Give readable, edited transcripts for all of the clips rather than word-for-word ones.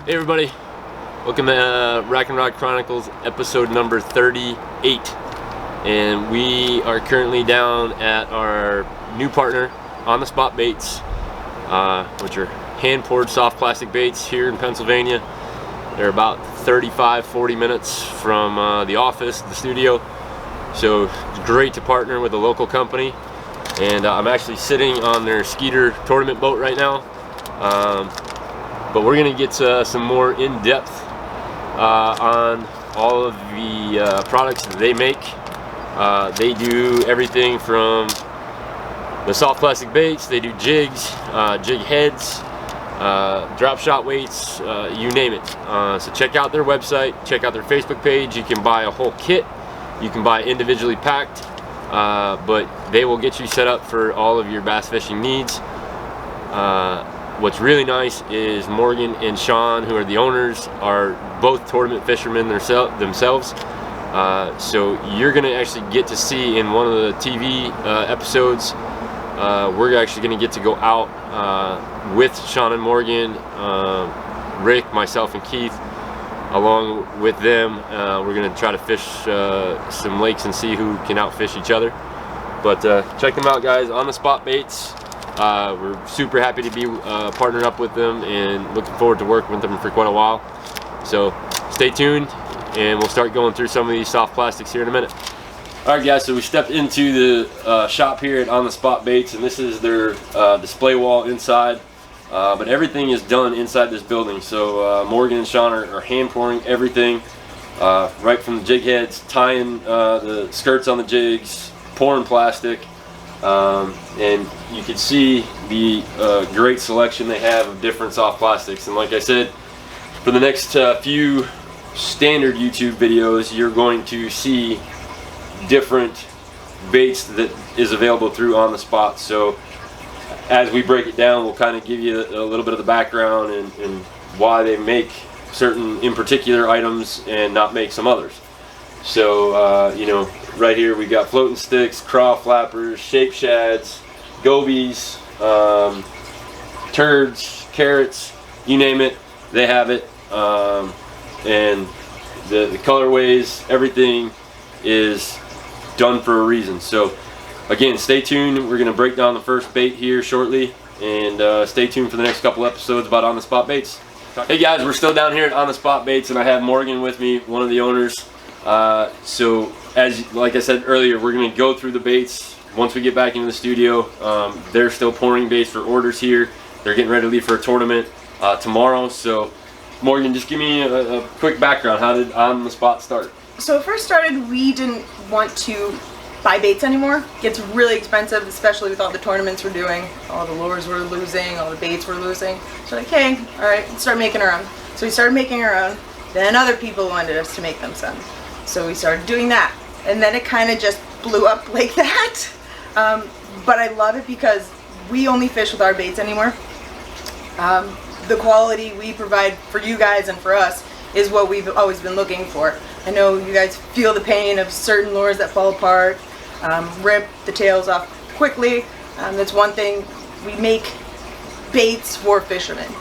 Hey everybody, welcome to Rack and Rock Chronicles episode number 38. And we are currently down at our new partner, On the Spot Baits, which are hand-poured soft plastic baits here in Pennsylvania. They're about 35-40 minutes from the office, the studio. So it's great to partner with a local company. And I'm actually sitting on their Skeeter tournament boat right now. But we're gonna get some more in-depth on all of the products that they make. They do everything from the soft plastic baits, they do jigs, jig heads, drop shot weights, you name it. So check out their website, check out their Facebook page. You can buy a whole kit, you can buy individually packed, but they will get you set up for all of your bass fishing needs. What's really nice is Morgan and Sean, who are the owners, are both tournament fishermen themselves. So you're going to actually get to see in one of the TV episodes, we're actually going to get to go out with Sean and Morgan, Rick, myself, and Keith. Along with them, we're going to try to fish some lakes and see who can outfish each other. But check them out, guys, On the Spot Baits. We're super happy to be partnered up with them and looking forward to working with them for quite a while. So stay tuned and we'll start going through some of these soft plastics here in a minute. Alright guys, so we stepped into the shop here at On the Spot Baits, and this is their display wall inside. But everything is done inside this building. So Morgan and Sean are hand pouring everything right from the jig heads, tying the skirts on the jigs, pouring plastic. And you can see the great selection they have of different soft plastics. And like I said, for the next few standard YouTube videos, you're going to see different baits that is available through On the Spot. So as we break it down, we'll kind of give you a little bit of the background and why they make certain in particular items and not make some others. So you know, right here we got floating sticks, craw flappers, shape shads, gobies, turds, carrots, you name it, they have it. And the colorways, everything is done for a reason. So again, stay tuned. We're going to break down the first bait here shortly, and stay tuned for the next couple episodes about On the Spot Baits. Hey guys, we're still down here at On the Spot Baits, and I have Morgan with me, one of the owners. So like I said earlier, we're going to go through the baits once we get back into the studio. They're still pouring baits for orders here. They're getting ready to leave for a tournament tomorrow. So Morgan, just give me a quick background. How did On the Spot start? So it first started, we didn't want to buy baits anymore. It gets really expensive, especially with all the tournaments we're doing. All the lures we're losing, all the baits we're losing. So like, hey, all right, let's start making our own. So we started making our own. Then other people wanted us to make them some. So we started doing that. And then it kind of just blew up like that. But I love it because we only fish with our baits anymore. The quality we provide for you guys and for us is what we've always been looking for. I know you guys feel the pain of certain lures that fall apart, rip the tails off quickly. That's one thing. We make baits for fishermen.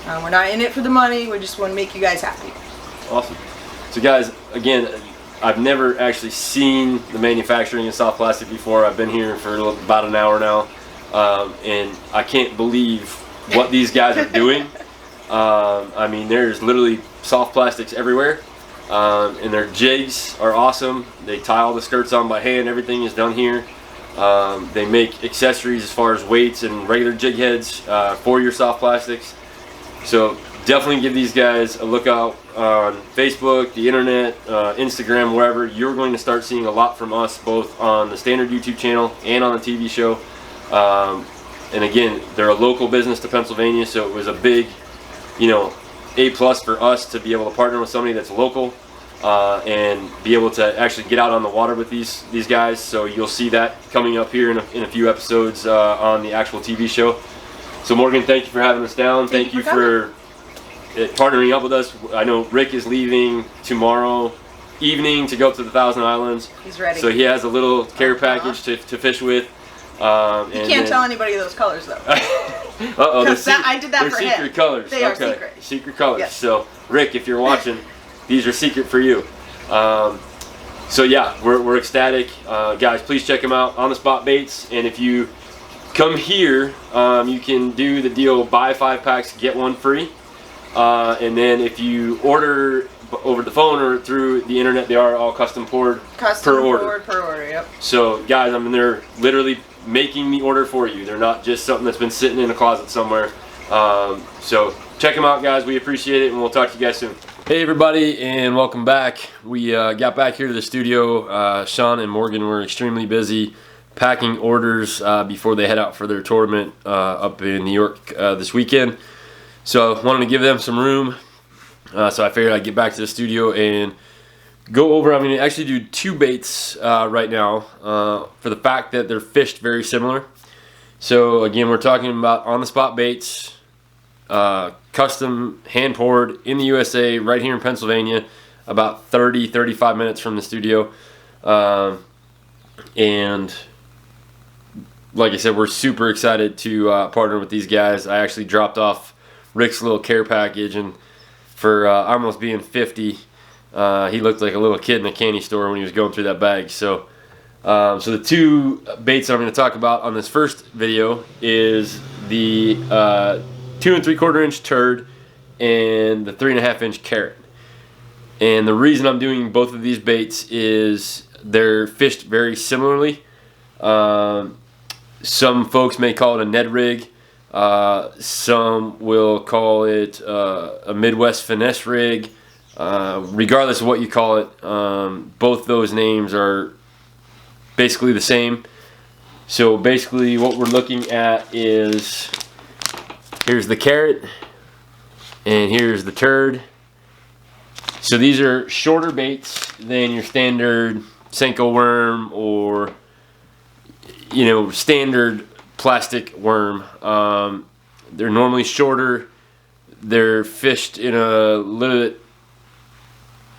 We're not in it for the money, we just want to make you guys happy. Awesome. So guys, again, I've never actually seen the manufacturing of soft plastic before. I've been here for about an hour now, and I can't believe what these guys are doing. I mean, there's literally soft plastics everywhere, and their jigs are awesome. They tie all the skirts on by hand. Everything is done here. They make accessories as far as weights and regular jig heads for your soft plastics. So definitely give these guys a look out on Facebook, the internet, Instagram, wherever. You're going to start seeing a lot from us, both on the standard YouTube channel and on the TV show. And again, they're a local business to Pennsylvania, so it was a big, you know, A+ for us to be able to partner with somebody that's local and be able to actually get out on the water with these guys. So you'll see that coming up here in a few episodes on the actual TV show. So Morgan, thank you for having us down. Thank you for partnering up with us. I know Rick is leaving tomorrow evening to go to the Thousand Islands. He's ready. So he has a little care package to fish with. You can't tell anybody those colors though. Uh-oh, I did that they're for secret him. colors. They are okay. secret. Secret colors. Yes. So, Rick, if you're watching, these are secret for you. So yeah, we're ecstatic. Guys, please check them out, On the Spot Baits. And if you come here, you can do the deal, buy 5 packs, get 1 free. And then if you order over the phone or through the internet, they are all custom poured per order. Yep. So guys, I mean, they're literally making the order for you. They're not just something that's been sitting in a closet somewhere. So check them out, guys. We appreciate it, and we'll talk to you guys soon. Hey everybody, and welcome back. We got back here to the studio. Sean and Morgan were extremely busy packing orders before they head out for their tournament up in New York this weekend. So I wanted to give them some room. So I figured I'd get back to the studio and go over. I'm going to actually do 2 baits right now for the fact that they're fished very similar. So again, we're talking about On the Spot Baits, custom hand poured in the USA, right here in Pennsylvania, about 30-35 minutes from the studio. And like I said, we're super excited to partner with these guys. I actually dropped off Rick's little care package, and for almost being 50, he looked like a little kid in a candy store when he was going through that bag. So the 2 baits that I'm going to talk about on this first video is the 2 3/4 inch turd and the 3.5 inch carrot. And the reason I'm doing both of these baits is they're fished very similarly. Some folks may call it a Ned rig. Some will call it a Midwest finesse rig. Regardless of what you call it, both those names are basically the same. So basically what we're looking at is, here's the carrot and here's the turd. So these are shorter baits than your standard Senko worm or, you know, standard plastic worm. They're normally shorter. They're fished in a little bit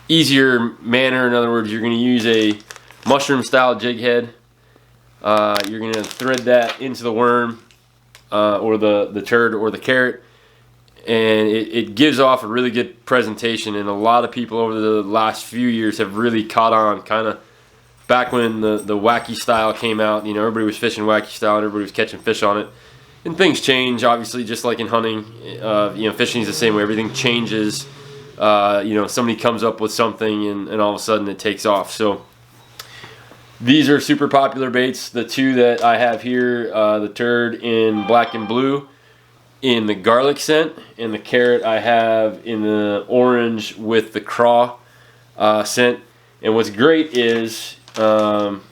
easier manner. In other words, you're going to use a mushroom style jig head. You're going to thread that into the worm or the turd or the carrot, and it gives off a really good presentation. And a lot of people over the last few years have really caught on, kind of back when the wacky style came out. You know, everybody was fishing wacky style and everybody was catching fish on it. And things change, obviously, just like in hunting. You know, fishing is the same way. Everything changes. You know, somebody comes up with something and all of a sudden it takes off. So these are super popular baits. The 2 that I have here, the turd in black and blue in the garlic scent, and the carrot I have in the orange with the craw scent. And what's great is, orange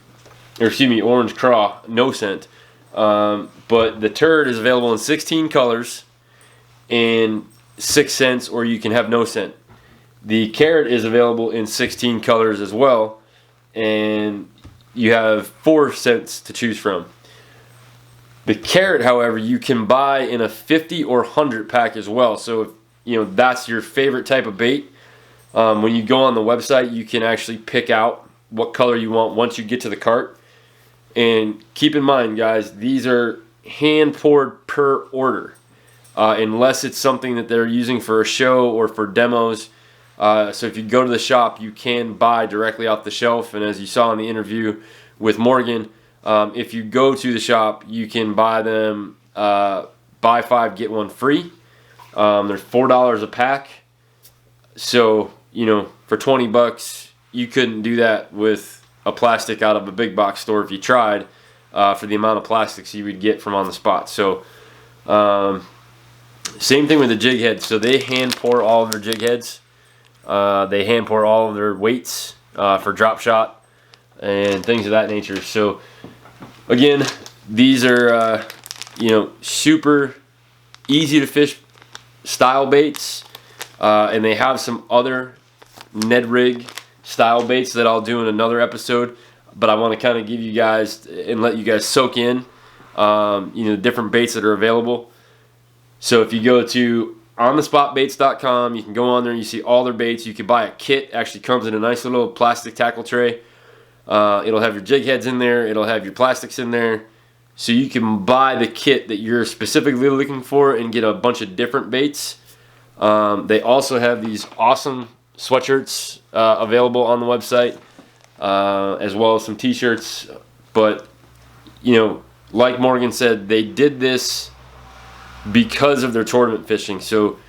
craw, no scent. But the turd is available in 16 colors and 6 scents, or you can have no scent. The carrot is available in 16 colors as well, and you have 4 scents to choose from. The carrot, however, you can buy in a 50 or 100 pack as well. So if you know that's your favorite type of bait, when you go on the website, you can actually pick out what color you want once you get to the cart. And keep in mind, guys, these are hand poured per order, unless it's something that they're using for a show or for demos. So if you go to the shop, you can buy directly off the shelf. And as you saw in the interview with Morgan, if you go to the shop, you can buy them, buy 5, get 1 free. They're $4 a pack. So, you know, for 20 bucks, you couldn't do that with a plastic out of a big box store if you tried, for the amount of plastics you would get from On the Spot. So, same thing with the jig heads. So they hand pour all of their jig heads. They hand pour all of their weights for drop shot and things of that nature. So again, these are you know, super easy to fish style baits, and they have some other Ned rig style baits that I'll do in another episode. But I want to kind of give you guys and let you guys soak in, you know, the different baits that are available. So if you go to onthespotbaits.com, you can go on there and you see all their baits. You can buy a kit. It actually comes in a nice little plastic tackle tray. It'll have your jig heads in there. It'll have your plastics in there. So you can buy the kit that you're specifically looking for and get a bunch of different baits. They also have these awesome sweatshirts available on the website, as well as some t-shirts. But, you know, like Morgan said, they did this because of their tournament fishing. So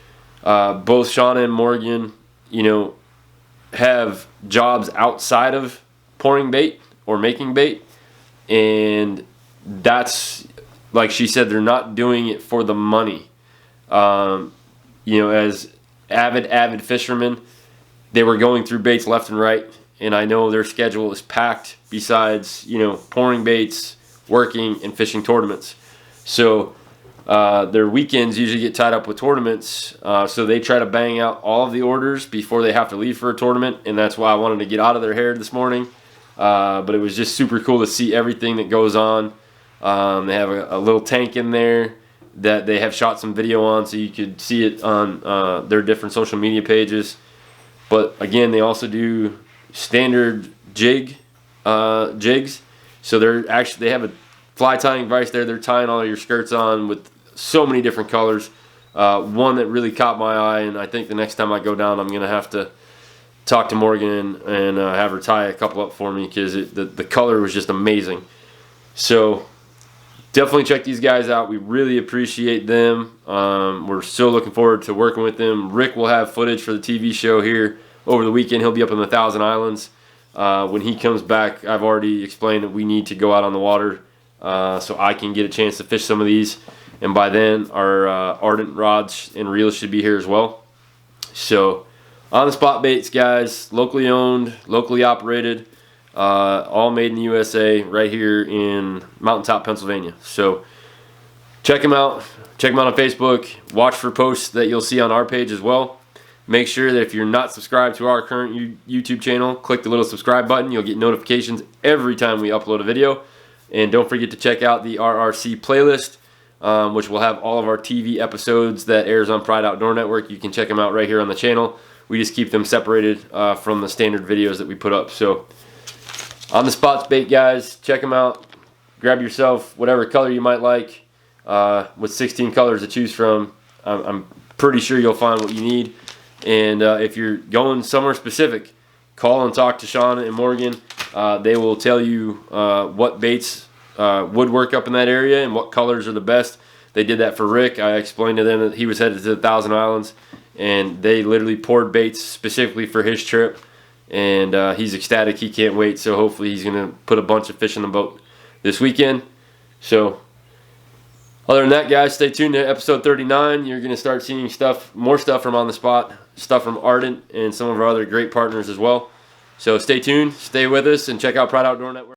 both Shauna and Morgan, you know, have jobs outside of pouring bait or making bait, and that's, like she said, they're not doing it for the money. You know, as avid fishermen, they were going through baits left and right, and I know their schedule is packed besides, you know, pouring baits, working, and fishing tournaments. So their weekends usually get tied up with tournaments, so they try to bang out all of the orders before they have to leave for a tournament, and that's why I wanted to get out of their hair this morning. But it was just super cool to see everything that goes on. They have a little tank in there that they have shot some video on, so you could see it on their different social media pages. But again, they also do standard jigs. So they have a fly tying vise there. They're tying all your skirts on with so many different colors. One that really caught my eye, and I think the next time I go down, I'm gonna have to talk to Morgan and have her tie a couple up for me, because the color was just amazing. So definitely check these guys out. We really appreciate them. We're so looking forward to working with them. Rick will have footage for the TV show here over the weekend. He'll be up in the Thousand Islands. When he comes back, I've already explained that we need to go out on the water so I can get a chance to fish some of these. And by then, our Ardent rods and reels should be here as well. So on the spot baits, guys, locally owned, locally operated, all made in the USA, right here in Mountaintop, Pennsylvania. So check them out. Check them out on Facebook. Watch for posts that you'll see on our page as well. Make sure that if you're not subscribed to our current YouTube channel, click the little subscribe button. You'll get notifications every time we upload a video. And don't forget to check out the RRC playlist, which will have all of our TV episodes that airs on Pride Outdoor Network. You can check them out right here on the channel. We just keep them separated from the standard videos that we put up. So on the spots bait, guys, check them out. Grab yourself whatever color you might like. With 16 colors to choose from, I'm pretty sure you'll find what you need. And if you're going somewhere specific, call and talk to Shauna and Morgan. They will tell you what baits would work up in that area and what colors are the best. They did that for Rick. I explained to them that he was headed to the Thousand Islands, and they literally poured baits specifically for his trip. And he's ecstatic. He can't wait. So hopefully he's going to put a bunch of fish in the boat this weekend. So other than that, guys, stay tuned to episode 39. You're going to start seeing more stuff from On the Spot, stuff from Ardent, and some of our other great partners as well. So stay tuned, stay with us, and check out Pride Outdoor Network.